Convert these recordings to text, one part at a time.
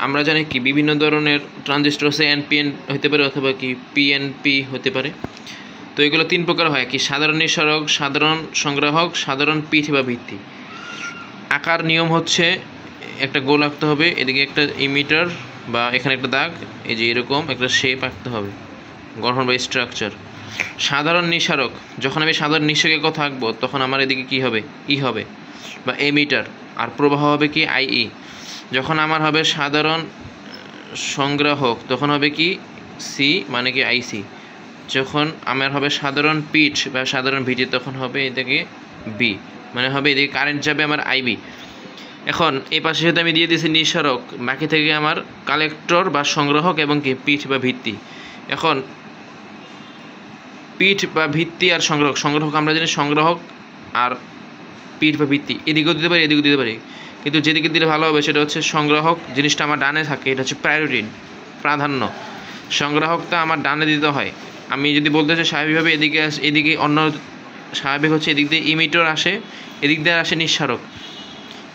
আমরা জানি কি বিভিন্ন ধরনের ট্রানজিস্টর আছে, এনপিএন হতে পারে অথবা কি পিএনপি হতে পারে। তো এগুলো তিন প্রকার হয় কি, সাধারণ নিঃসারক, সাধারণ সংগ্রাহক, সাধারণ পিঠ বা ভিত্তি। আকার নিয়ম হচ্ছে একটা গোল আঁকতে হবে, এদিকে একটা ইমিটার বা এখানে একটা দাগ, এই যে এরকম একটা শেপ আঁকতে হবে, গঠন বা স্ট্রাকচার। সাধারণ নিঃসারক, যখন আমি সাধারণ নিঃসারকের কথা আঁকবো তখন আমার এদিকে কি হবে, ই হবে বা এমিটার, আর প্রবাহ হবে কি আইই। যখন আমার হবে সাধারণ সংগ্রাহক তখন হবে কি সি, মানে কি আইসি। যখন আমার হবে সাধারণ পিঠ বা সাধারণ ভিটি তখন হবে এদিকে বি, মানে হবে এদিকে কারেন্ট যাবে আমার আইবি। এখন এই পাশে সাথে আমি দিয়ে দিয়েছি নিঃসারক, বাকি থেকে আমার কালেক্টর বা সংগ্রাহক এবং কি পিঠ বা ভিত্তি। এখন পিঠ বা ভিত্তি আর সংগ্রাহক, সংগ্রাহক আমরা জানি সংগ্রাহক আর পিঠ বা ভিত্তি এদিকেও দিতে পারি এদিকেও দিতে পারি, কিন্তু যেদিকে দিলে ভালো হবে সেটা হচ্ছে সংগ্রাহক, জিনিসটা আমার ডানে থাকে, এটা হচ্ছে প্রায়োরিটি, প্রাধান্য। সংগ্রাহকটা আমার ডানে দিতে হয়। আমি যদি বলতে চাই স্বাভাবিকভাবে এদিকে অন্য স্বাভাবিক হচ্ছে এদিক দিয়ে ইমিটার আসে, এদিক দিয়ে আসে নিঃসারক,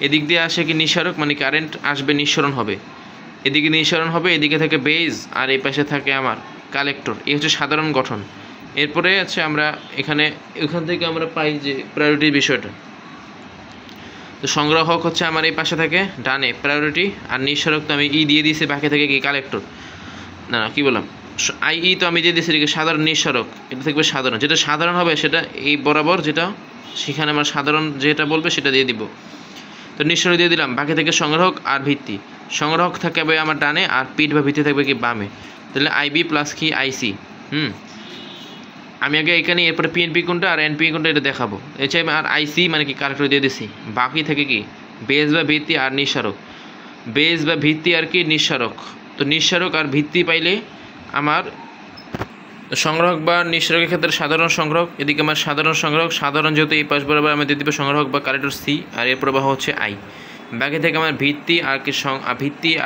এদিক দিয়ে আসে কি নিঃসারক, মানে কারেন্ট আসবে নিঃসরণ হবে, এদিকে নিঃসরণ হবে, এদিকে থাকে বেজ আর এই পাশে থাকে আমার কালেক্টর। এই হচ্ছে সাধারণ গঠন। এরপরে আছে আমরা এখান থেকে আমরা পাই যে প্রায়োরিটির বিষয়টা। তো সংগ্রাহক হচ্ছে আমার এই পাশে থাকে ডানে প্রায়োরিটি, আর নিঃসারক তো আমি ই দিয়ে দিয়েছি, বাকি থেকে কি কালেক্টর, না কি বললাম আইই তো আমি দিয়ে দিয়েছি এদিকে সাধারণ নিঃসারক, এটা থাকবে সাধারণ, যেটা সাধারণ হবে সেটা এই বরাবর, যেটা সেখানে আমার সাধারণ যেটা বলবে সেটা দিয়ে দিব। তো নিঃসারক দিয়ে দিলাম, বাকি থেকে সংগ্রাহক আর ভিত্তি। সংগ্রাহক থাকবে আমার ডানে আর পিঠ বা ভিত্তি থাকবে কি বামে, তাহলে আইবি প্লাস কি আইসি। আমি আগে এখানে এরপরে পিএনপি কোনটা আর এনপি কোনটা এটা দেখাবো। এছাড়া আর আইসি মানে কি কালেক্টর দিয়ে দিছি, বাকি থেকে কি বেজ বা ভিত্তি আর নিঃসারক, বেজ বা ভিত্তি আর কি নিঃসারক। তো নিঃসারক আর ভিত্তি পাইলে আমার সংগ্রাহক বা নিঃসারকের ক্ষেত্রে সাধারণ সংগ্রাহক, এদিকে আমার সাধারণ সংগ্রাহক, সাধারণ যেহেতু এই পাশ বরাবর আমি দিয়ে দিব সংগ্রাহক বা কালেক্টর সি, আর এর প্রবাহ হচ্ছে আই। বাকি থেকে আমার ভিত্তি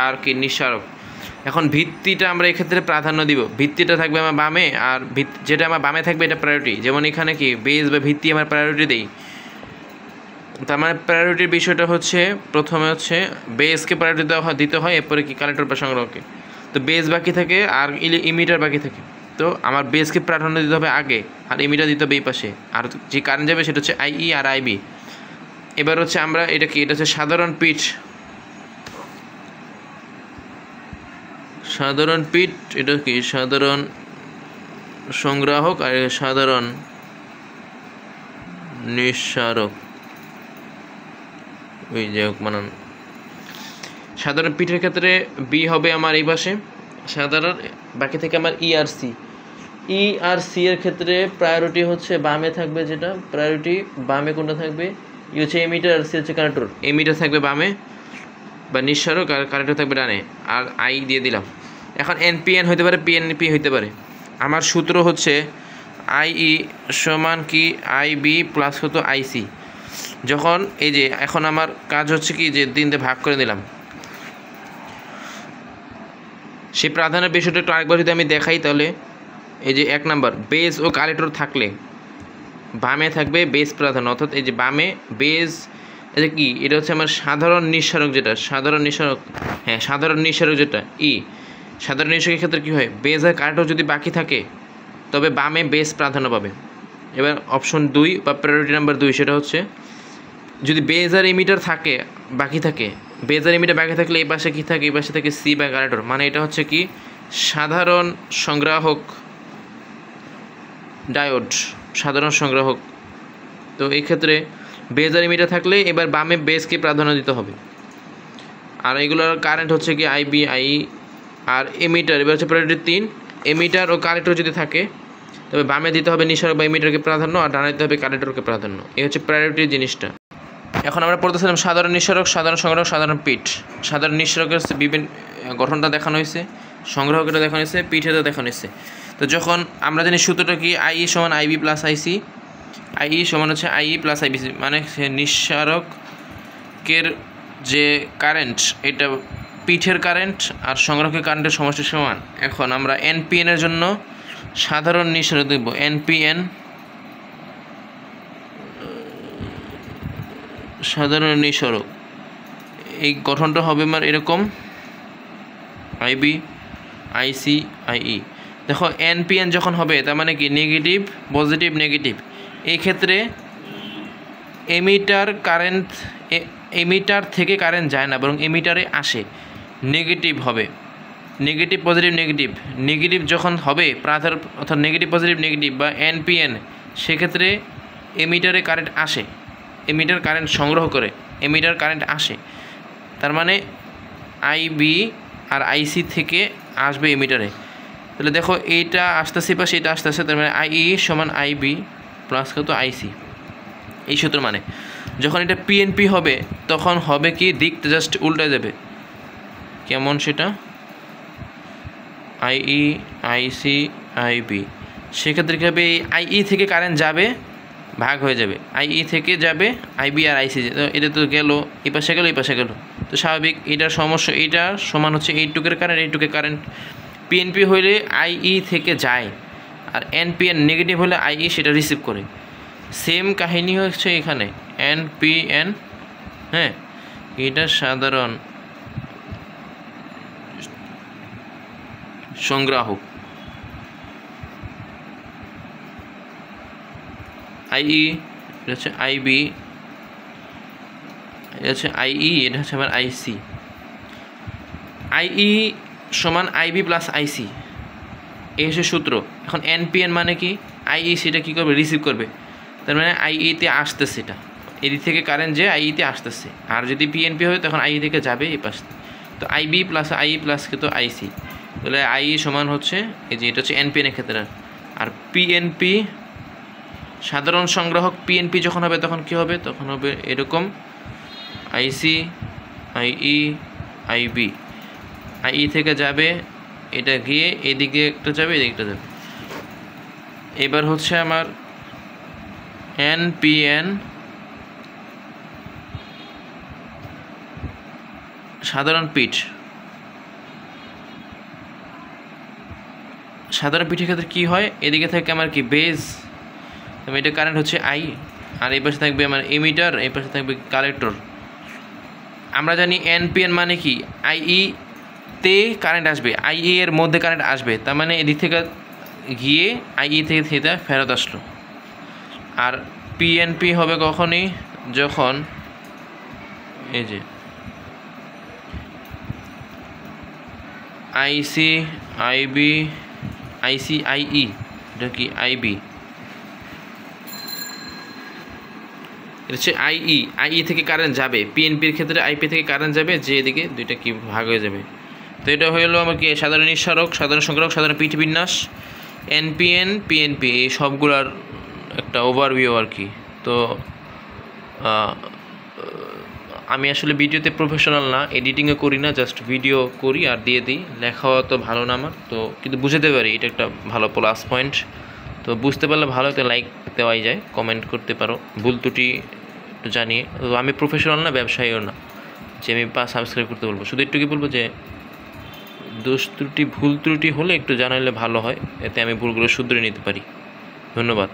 আর কি নিঃসারক। এখন ভিত্তিটা আমরা এক্ষেত্রে প্রাধান্য দিব, ভিত্তিটা থাকবে আমার বামে, আর যেটা আমার বামে থাকবে এটা প্রায়োরিটি। যেমন এখানে কি বেজ বা ভিত্তি আমার প্রায়োরিটি দেই, তার মানে প্রায়োরিটির বিষয়টা হচ্ছে প্রথমে হচ্ছে বেজকে প্রায়োরিটি দিতে হয়, এরপরে কি কালেক্টর বা সংগ্রাহককে। তো বেজ বাকি থাকে আর ইমিটার বাকি থাকে, তো আমার বেজকে প্রাধান্য দিতে হবে আগে, আর ইমিটার দিতে হবে এই পাশে, আর যে কারেন্ট যাবে সেটা হচ্ছে আইই আর আইবি। এবার হচ্ছে আমরা এটা হচ্ছে সাধারণ পিঠ, এটা কি সাধারণ সংগ্রাহক আর সাধারণ নিঃসারক, ওই যে মানান। সাধারণ পিঠের ক্ষেত্রে বি হবে আমার এই পাশে সাধারণ, বাকি থেকে আমার ই আর সি এর ক্ষেত্রে প্রায়োরিটি হচ্ছে বামে থাকবে, যেটা প্রায়োরিটি বামে কোনটা থাকবে, ই হচ্ছে এমিটার আর সি হচ্ছে কালেক্টর। এমিটার থাকবে বামে বা নিঃসারক, আর কালেক্টর থাকবে ডানে, আর আই দিয়ে দিলাম। এখন এনপিএন হতে পারে, পিএনপি হতে পারে। আমার সূত্র হচ্ছে আইই সমান কি আইবি প্লাস হতো আইসি। যখন এই যে এখন আমার কাজ হচ্ছে কি যে দিনতে ভাগ করে দিলাম, সেই প্রাধান্যের বিষয়টা একটু আরেকবার যদি আমি দেখাই, তাহলে এই যে 1 নাম্বার বেজ ও কালেক্টর থাকলে বামে থাকবে বেজ প্রাধান্য, অর্থাৎ এই যে বামে বেজ, এটা কি এটা হচ্ছে আমার সাধারণ নিঃসারক, যেটা সাধারণ নিঃসারক, হ্যাঁ সাধারণ নিঃসারক যেটা সাধারণ নিঃসারকের ক্ষেত্রে কী হয়, বেজ আর কালেক্টর যদি বাকি থাকে তবে বামে বেজ প্রাধান্য পাবে। এবার অপশন 2 বা প্রায়োরিটি নাম্বার 2 সেটা হচ্ছে যদি বেজ আর ইমিটার থাকে বাকি থাকে, বেজ আর ইমিটার বাকি থাকলে এই পাশে কী থাকে, এই পাশে থাকে সি বা কালেক্টর, মানে এটা হচ্ছে কি সাধারণ সংগ্রাহক ডায়োড, সাধারণ সংগ্রাহক। তো এই ক্ষেত্রে বেজ আর ইমিটার থাকলে এবার বামে বেজকে প্রাধান্য দিতে হবে, আর এগুলোর কারেন্ট হচ্ছে কি আইবি আই আর এমিটার। এবার হচ্ছে প্রায়োরিটি 3, এমিটার ও কালেক্টর যদি থাকে তবে বামে দিতে হবে নিঃসারক বা এমিটারকে প্রাধান্য, আর ডানে দিতে হবে কালেক্টরকে প্রাধান্য। এই হচ্ছে প্রায়োরিটির জিনিসটা। এখন আমরা পড়তেছিলাম সাধারণ নিঃসারক, সাধারণ সংগ্রাহক, সাধারণ পিঠ। সাধারণ নিঃসারকের বিভিন্ন গঠনটা দেখানো হয়েছে, সংগ্রাহকটা দেখানো হয়েছে, পিঠেটা দেখানো হয়েছে। তো যখন আমরা জানি সূত্রটা কি আইই সমান আইবি প্লাস আইসি, আইই সমান হচ্ছে আইই প্লাস আইবিসি, মানে নিঃসারকের যে কারেন্ট এটা পিঠের কারেন্ট আর সংগ্রাহকের কারেন্টের সমষ্টি সমান। এখন আমরা এনপিএন এর জন্য সাধারণ নিঃসারক দেখব, এনপিএন সাধারণ নিঃসারক, এই গঠনটা হবে আমার এরকম, আইবি, আইসি, আইই। দেখো এনপিএন যখন হবে তার মানে কি নেগেটিভ পজিটিভ নেগেটিভ। এই ক্ষেত্রে এমিটার থেকে কারেন্ট যায় না, বরং এমিটারে আসে, নেগেটিভ হবে। নেগেটিভ পজিটিভ নেগেটিভ, নেগেটিভ যখন হবে প্রাধার অর্থাৎ নেগেটিভ পজিটিভ নেগেটিভ বা এনপিএন, সেক্ষেত্রে এমিটারে কারেন্ট আসে, এমিটার কারেন্ট সংগ্রহ করে, এমিটার কারেন্ট আসে। তার মানে আইবি আর আইসি থেকে আসবে এমিটারে। তাহলে দেখো এইটা আসতেছে বা সেটা আসতেছে, তার মানে আইই সমান আইবি প্লাস কত আইসি। এই সূত্র মানে যখন এটা পিএনপি হবে তখন হবে কি দিকটা জাস্ট উল্টে যাবে। কেমন সেটা? আইই, আইসি, আইবি। সেক্ষেত্রে কী হবে, এই আইই থেকে কারেন্ট যাবে, ভাগ হয়ে যাবে, আইই থেকে যাবে আইবি আর আইসি। এটা তো গেল, এই পাশে গেল এই পাশে গেল, তো স্বাভাবিক এটার সমস্যা। এইটা সমান হচ্ছে এইটুকের কারেন্ট এইটুকের কারেন্ট। পিএনপি হইলে আইই থেকে যায়, আর এনপিএন নেগেটিভ হলে আইই সেটা রিসিভ করে। সেম কাহিনী হচ্ছে এখানে এনপিএন। হ্যাঁ, এটা সাধারণ সংগ্রাহক। আইই এটা হচ্ছে আইবি, এটা হচ্ছে আইই, এটা হচ্ছে আমার আইসি। আইই সমান আইবি প্লাস আইসি, এই হচ্ছে সূত্র। এখন এনপিএন মানে কি, আইই সেটা কী করবে, রিসিভ করবে। তার মানে আইইতে আসতেছে, এটা এদিক থেকে কারেন্ট যে আইইতে আসতেছে। আর যদি পিএনপি হয় তখন আইই থেকে যাবে এই পাশে। তো আইবি প্লাস আইই প্লাস কিন্তু আইসি, তাহলে আইই সমান হচ্ছে এই যে এটা হচ্ছে এনপিএনের ক্ষেত্রে। আর পিএনপি সাধারণ সংগ্রাহক পিএনপি যখন হবে তখন কি হবে, তখন হবে এরকম আইসি, আইই, আইবি। আইই থেকে যাবে, এটা গিয়ে এদিকে একটা যাবে এদিকে একটা যাবে। এবার হচ্ছে আমার এনপিএন সাধারণ পিঠ। সাধারণ পিঠের ক্ষেত্রে কী হয়, এদিকে থাকে আমার কি বেজ, এটা কারেন্ট হচ্ছে আই, আর এই পাশে থাকবে আমার এমিটার, এই পাশে থাকবে কালেক্টর। আমরা জানি এনপিএন মানে কি, আইই তে কারেন্ট আসবে, আইই এর মধ্যে কারেন্ট আসবে, তার মানে এদিক থেকে গিয়ে আইই থেকে থিটা ফেরত আসলো। আর পিএনপি হবে কখনই, যখন এই যে আইসি, আইবি, আইসি, আইই, এটা কি আইবি, এটা হচ্ছে আইই, আইই থেকে কারেন্ট যাবে। পিএনপির ক্ষেত্রে আইপি থেকে কারেন্ট যাবে, যে এদিকে দুইটা কি ভাগ হয়ে যাবে। তো এটা হলো আমার কি সাধারণ নিঃসারক, সাধারণ সংগ্রাহক, সাধারণ পিঠ বিন্যাস, এনপিএন, পিএনপি, এই সবগুলার একটা ওভারভিউ আর কি। তো আমি আসলে ভিডিওতে প্রফেশনাল না, এডিটিংও করি না, জাস্ট ভিডিও করি আর দিয়ে দিই। লেখাও তো ভালো না আমার, তো কিন্তু বুঝতে পারি, এটা একটা ভালো প্লাস পয়েন্ট। তো বুঝতে পারলে ভালো, তো লাইক দেওয়াই যায়, কমেন্ট করতে পারো, ভুল ত্রুটি জানিয়ে। তো আমি প্রফেশনাল না, ব্যবসায়ীও না যে আমি সাবস্ক্রাইব করতে বলবো। শুধু একটু কি বলবো যে দোষ ত্রুটি ভুল ত্রুটি হলে একটু জানাইলে ভালো হয়, এতে আমি ভুলগুলো শুধরে নিতে পারি। ধন্যবাদ।